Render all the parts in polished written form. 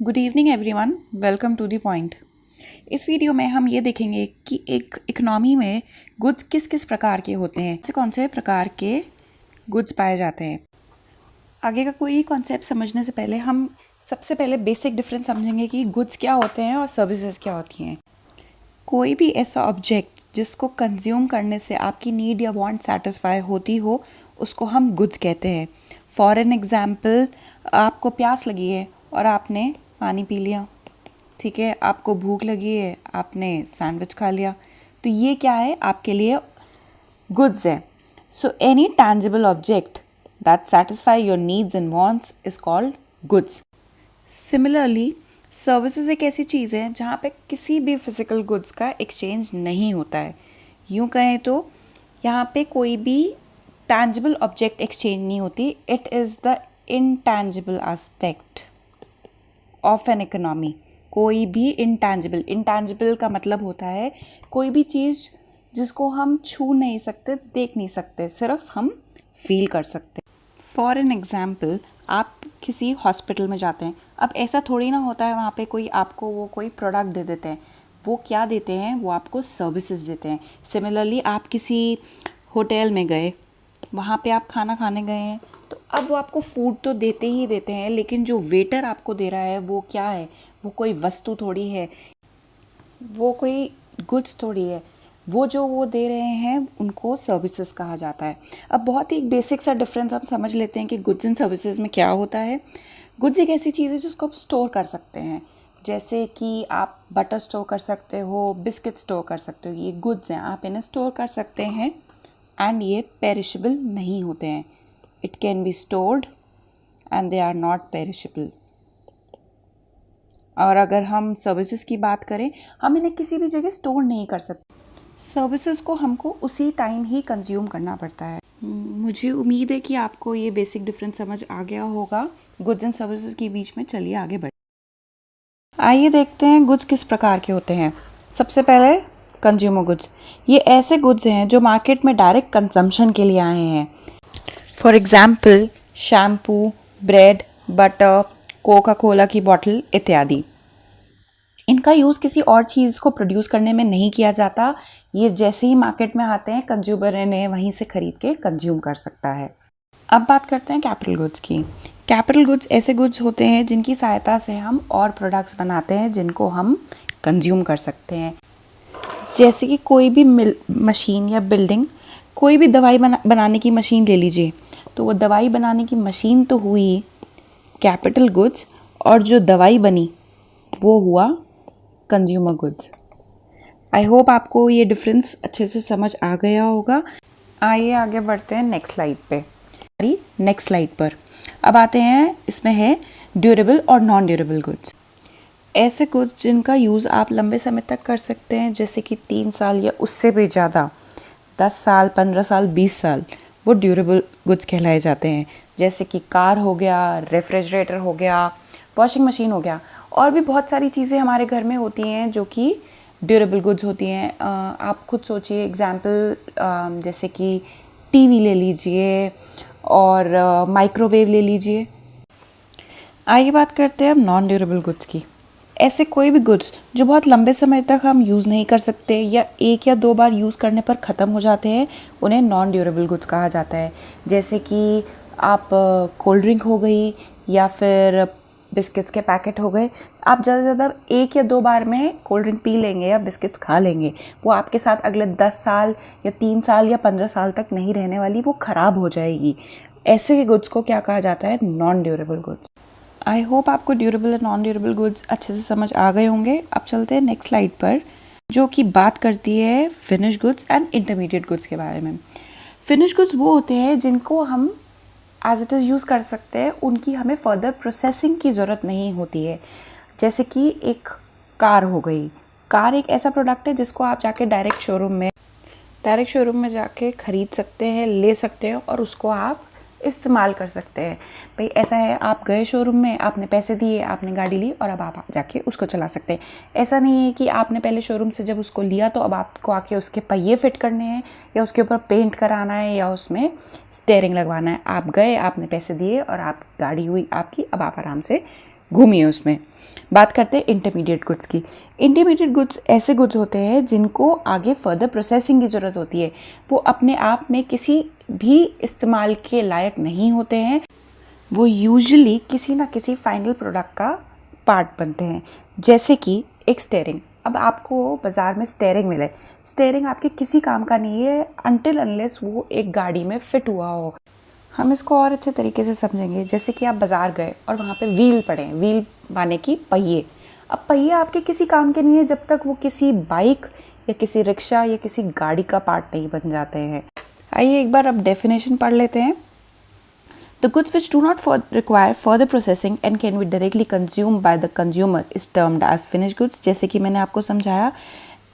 Good evening everyone, welcome to the point. इस video में हम ये देखेंगे कि एक इकोनॉमी में गुड्स किस किस प्रकार के होते हैं, कौन से प्रकार के गुड्स पाए जाते हैं। आगे का कोई कॉन्सेप्ट समझने से पहले हम सबसे पहले बेसिक डिफरेंस समझेंगे कि गुड्स क्या होते हैं और सर्विसेज क्या होती हैं। कोई भी ऐसा ऑब्जेक्ट जिसको कंज्यूम करने से आपकी नीड या वांट सेटिस्फाई होती हो, उसको हम गुड्स कहते हैं। फॉर एन एग्जाम्पल, आपको प्यास लगी है और आपने पानी पी लिया, ठीक है। आपको भूख लगी है, आपने सैंडविच खा लिया, तो ये क्या है, आपके लिए गुड्स है। So any tangible object that satisfy your needs and wants is called goods. Similarly services एक ऐसी चीज़ है जहाँ पे किसी भी फिजिकल गुड्स का एक्सचेंज नहीं होता है। यूँ कहें तो यहाँ पे कोई भी टैंजिबल ऑब्जेक्ट एक्सचेंज नहीं होती। It is the intangible aspect of an economy. कोई भी इंटैंजिबल का मतलब होता है कोई भी चीज़ जिसको हम छू नहीं सकते, देख नहीं सकते, सिर्फ हम फील कर सकते। फॉर एन एग्ज़ाम्पल, आप किसी हॉस्पिटल में जाते हैं। अब ऐसा थोड़ी ना होता है वहाँ पे कोई आपको वो कोई प्रोडक्ट दे देते हैं। वो क्या देते हैं, वो आपको सर्विसेज देते हैं। सिमिलरली आप किसी होटल में गए, वहाँ पे आप खाना खाने गए हैं, तो अब वो आपको फूड तो देते ही देते हैं, लेकिन जो वेटर आपको दे रहा है वो क्या है, वो कोई वस्तु थोड़ी है, वो कोई गुड्स थोड़ी है। वो जो वो दे रहे हैं उनको सर्विसेज कहा जाता है। अब बहुत ही एक बेसिक सा डिफरेंस हम समझ लेते हैं कि गुड्स एंड सर्विसेज में क्या होता है। गुड्स एक ऐसी चीज़ है जिसको आप स्टोर कर सकते हैं, जैसे कि आप बटर स्टोर कर सकते हो, बिस्किट स्टोर कर सकते हो। ये गुड्स हैं, आप इन्हें स्टोर कर सकते हैं एंड ये पेरिशेबल नहीं होते हैं। It can be stored and they are not perishable. और अगर हम सर्विसेज की बात करें, हम इन्हें किसी भी जगह स्टोर नहीं कर सकते। सर्विसेज को हमको उसी टाइम ही कंज्यूम करना पड़ता है। मुझे उम्मीद है कि आपको ये बेसिक डिफरेंस समझ आ गया होगा गुड्स एंड सर्विसेज के बीच में। चलिए आगे बढ़े। आइए देखते हैं गुड्स किस प्रकार के होते हैं। सबसे पहले कंज्यूमर गुड्स। ये ऐसे गुड्स हैं जो मार्केट में डायरेक्ट कंजम्पशन के लिए आए हैं। For example, shampoo, bread, butter, Coca Cola की बॉटल इत्यादि। इनका यूज़ किसी और चीज़ को प्रोड्यूस करने में नहीं किया जाता। ये जैसे ही मार्केट में आते हैं, कंज्यूमर इन्हें वहीं से खरीद के कंज्यूम कर सकता है। अब बात करते हैं कैपिटल गुड्स की। कैपिटल गुड्स ऐसे गुड्स होते हैं जिनकी सहायता से हम और प्रोडक्ट्स बनाते हैं जिनको हम कंज्यूम कर सकते हैं। जैसे कि कोई भी मशीन या बिल्डिंग, कोई भी दवाई बनाने की मशीन ले लीजिए, तो वो दवाई बनाने की मशीन तो हुई कैपिटल गुड्स, और जो दवाई बनी वो हुआ कंज्यूमर गुड्स। आई होप आपको ये डिफरेंस अच्छे से समझ आ गया होगा। आइए आगे बढ़ते हैं नेक्स्ट स्लाइड पे। नेक्स्ट स्लाइड पर अब आते हैं, इसमें है ड्यूरेबल और नॉन ड्यूरेबल गुड्स। ऐसे गुड्स जिनका यूज़ आप लंबे समय तक कर सकते हैं, जैसे कि 3 साल या उससे भी ज़्यादा, 10 साल, 15 साल, 20 साल, वो ड्यूरेबल गुड्स कहलाए जाते हैं। जैसे कि कार हो गया, रेफ्रिजरेटर हो गया, वॉशिंग मशीन हो गया, और भी बहुत सारी चीज़ें हमारे घर में होती हैं जो कि ड्यूरेबल गुड्स होती हैं। आप खुद सोचिए, एग्जाम्पल जैसे कि टीवी ले लीजिए और माइक्रोवेव ले लीजिए। आइए बात करते हैं अब नॉन ड्यूरेबल गुड्स की। ऐसे कोई भी गुड्स जो बहुत लंबे समय तक हम यूज़ नहीं कर सकते या 1 या 2 बार यूज़ करने पर ख़त्म हो जाते हैं, उन्हें नॉन ड्यूरेबल गुड्स कहा जाता है। जैसे कि आप कोल्ड ड्रिंक हो गई या फिर बिस्किट्स के पैकेट हो गए। आप ज़्यादा से ज़्यादा 1 या 2 बार में कोल्ड ड्रिंक पी लेंगे या बिस्किट्स खा लेंगे, वो आपके साथ अगले 10 साल या 3 साल या 15 साल तक नहीं रहने वाली, वो ख़राब हो जाएगी। ऐसे गुड्स को क्या कहा जाता है, non durable goods. I hope आपको ड्यूरेबल और नॉन ड्यूरेबल गुड्स अच्छे से समझ आ गए होंगे। अब चलते हैं नेक्स्ट स्लाइड पर, जो कि बात करती है finish goods and intermediate goods के बारे में। फिनिश गुड्स वो होते हैं जिनको हम एज इट इज़ यूज़ कर सकते हैं, उनकी हमें फर्दर प्रोसेसिंग की ज़रूरत नहीं होती है। जैसे कि एक कार हो गई। कार एक ऐसा प्रोडक्ट है जिसको आप जाके डायरेक्ट शोरूम में जाके ख़रीद सकते हैं, ले सकते हैं और उसको आप इस्तेमाल कर सकते हैं। भाई ऐसा है, आप गए शोरूम में, आपने पैसे दिए, आपने गाड़ी ली और अब आप जाके उसको चला सकते हैं। ऐसा नहीं है कि आपने पहले शोरूम से जब उसको लिया तो अब आपको आके उसके पहिए फिट करने हैं या उसके ऊपर पेंट कराना है या उसमें स्टीयरिंग लगवाना है। आप गए, आपने पैसे दिए और आप गाड़ी हुई आपकी, अब आप आराम से घूमिए उसमें। बात करते हैं इंटरमीडिएट गुड्स की। इंटरमीडिएट गुड्स ऐसे गुड्स होते हैं जिनको आगे फर्दर प्रोसेसिंग की ज़रूरत होती है। वो अपने आप में किसी भी इस्तेमाल के लायक नहीं होते हैं, वो यूजुअली किसी ना किसी फाइनल प्रोडक्ट का पार्ट बनते हैं। जैसे कि एक स्टेयरिंग। अब आपको बाज़ार में स्टेयरिंग मिले, स्टेयरिंग आपके किसी काम का नहीं है अनटिल अनलेस वो एक गाड़ी में फिट हुआ हो। हम इसको और अच्छे तरीके से समझेंगे। जैसे कि आप बाज़ार गए और वहाँ पे व्हील पड़े, व्हील माने कि पहिए। अब पहिए आपके किसी काम के नहीं है जब तक वो किसी बाइक या किसी रिक्शा या किसी गाड़ी का पार्ट नहीं बन जाते हैं। आइए एक बार अब डेफिनेशन पढ़ लेते हैं। The goods which do not require further processing and can be directly consumed by the consumer is termed as finished goods। जैसे कि मैंने आपको समझाया,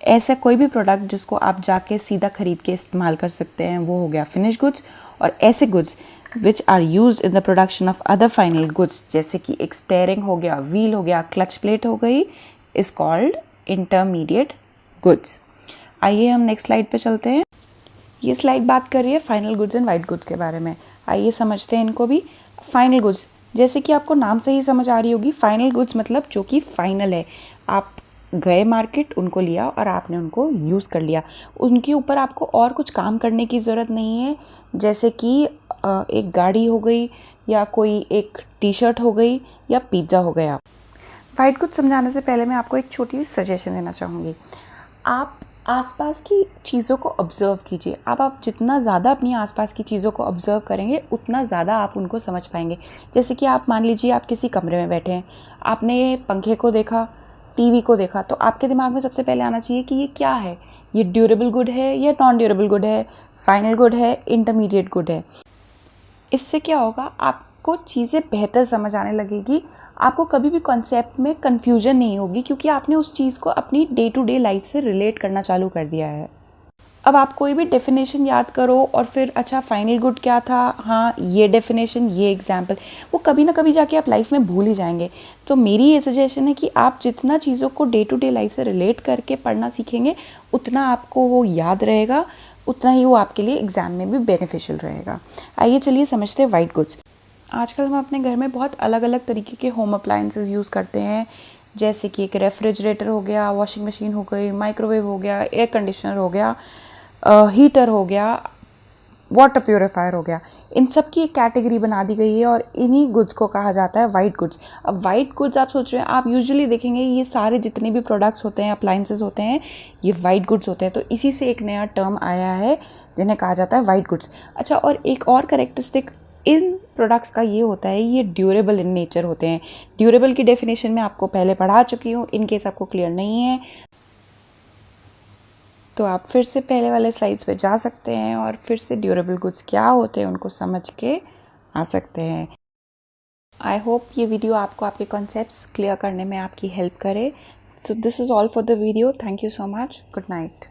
ऐसा कोई भी प्रोडक्ट जिसको आप जाके सीधा खरीद के इस्तेमाल कर सकते हैं वो हो गया फिनिश गुड्स। और ऐसे goods which are used in the production of other final goods, जैसे कि एक स्टेयरिंग हो गया, व्हील हो गया, क्लच प्लेट हो गई, इज कॉल्ड इंटरमीडिएट गुड्स। आइए हम नेक्स्ट स्लाइड पे चलते हैं। ये स्लाइड बात कर रही है final goods and white goods के बारे में। आइए समझते हैं इनको भी। फाइनल गुड्स, जैसे कि आपको नाम से ही समझ आ रही होगी, फाइनल गुड्स मतलब जो कि फाइनल है। आप गए मार्केट, उनको लिया और आपने उनको यूज़ कर लिया, उनके ऊपर आपको और कुछ काम करने की ज़रूरत नहीं है। जैसे कि एक गाड़ी हो गई या कोई एक टी शर्ट हो गई या पिज़्ज़ा हो गया। वाइट गुड्स समझाने से पहले मैं आपको एक छोटी सी सजेशन देना चाहूँगी। आप आसपास की चीज़ों को ऑब्ज़र्व कीजिए। आप जितना ज़्यादा अपनी आसपास की चीज़ों को ऑब्ज़र्व करेंगे उतना ज़्यादा आप उनको समझ पाएंगे। जैसे कि आप मान लीजिए आप किसी कमरे में बैठे हैं, आपने पंखे को देखा, टीवी को देखा, तो आपके दिमाग में सबसे पहले आना चाहिए कि ये क्या है, ये ड्यूरेबल गुड है या नॉन ड्यूरेबल गुड है, फाइनल गुड है, इंटरमीडिएट गुड है। इससे क्या होगा, आपको चीज़ें बेहतर समझ आने लगेगी। आपको कभी भी कॉन्सेप्ट में कन्फ्यूजन नहीं होगी क्योंकि आपने उस चीज़ को अपनी डे टू डे लाइफ से रिलेट करना चालू कर दिया है। अब आप कोई भी डेफिनेशन याद करो और फिर अच्छा फाइनल गुड क्या था, हाँ ये डेफिनेशन, ये एग्जाम्पल, वो कभी ना कभी जाके आप लाइफ में भूल ही जाएंगे। तो मेरी ये सजेशन है कि आप जितना चीज़ों को डे टू डे लाइफ से रिलेट करके पढ़ना सीखेंगे उतना आपको वो याद रहेगा, उतना ही वो आपके लिए एग्ज़ाम में भी बेनिफिशियल रहेगा। आइए चलिए समझते हैं वाइट गुड्स। आजकल हम अपने घर में बहुत अलग अलग तरीके के होम अप्लायंसेस यूज़ करते हैं। जैसे कि एक रेफ्रिजरेटर हो गया, वॉशिंग मशीन हो गई, माइक्रोवेव हो गया, एयर कंडीशनर हो गया, हीटर हो गया, वाटर प्योरीफायर हो गया। इन सब की एक कैटेगरी बना दी गई है और इन्हीं गुड्स को कहा जाता है वाइट गुड्स। अब वाइट गुड्स आप सोच रहे हैं, आप यूजुअली देखेंगे ये सारे जितने भी प्रोडक्ट्स होते हैं, अप्लायंसेस होते हैं, ये वाइट गुड्स होते हैं। तो इसी से एक नया टर्म आया है जिन्हें कहा जाता है वाइट गुड्स। अच्छा, और एक और कैरेक्टरिस्टिक इन प्रोडक्ट्स का ये होता है, ये ड्यूरेबल इन नेचर होते हैं। ड्यूरेबल की डेफिनेशन मैं आपको पहले पढ़ा चुकी हूँ, इन केस आपको क्लियर नहीं है तो आप फिर से पहले वाले स्लाइड्स पे जा सकते हैं और फिर से ड्यूरेबल गुड्स क्या होते हैं उनको समझ के आ सकते हैं। आई होप ये वीडियो आपको आपके कॉन्सेप्ट्स क्लियर करने में आपकी हेल्प करे। So this is all for the video. Thank you so much. Good night.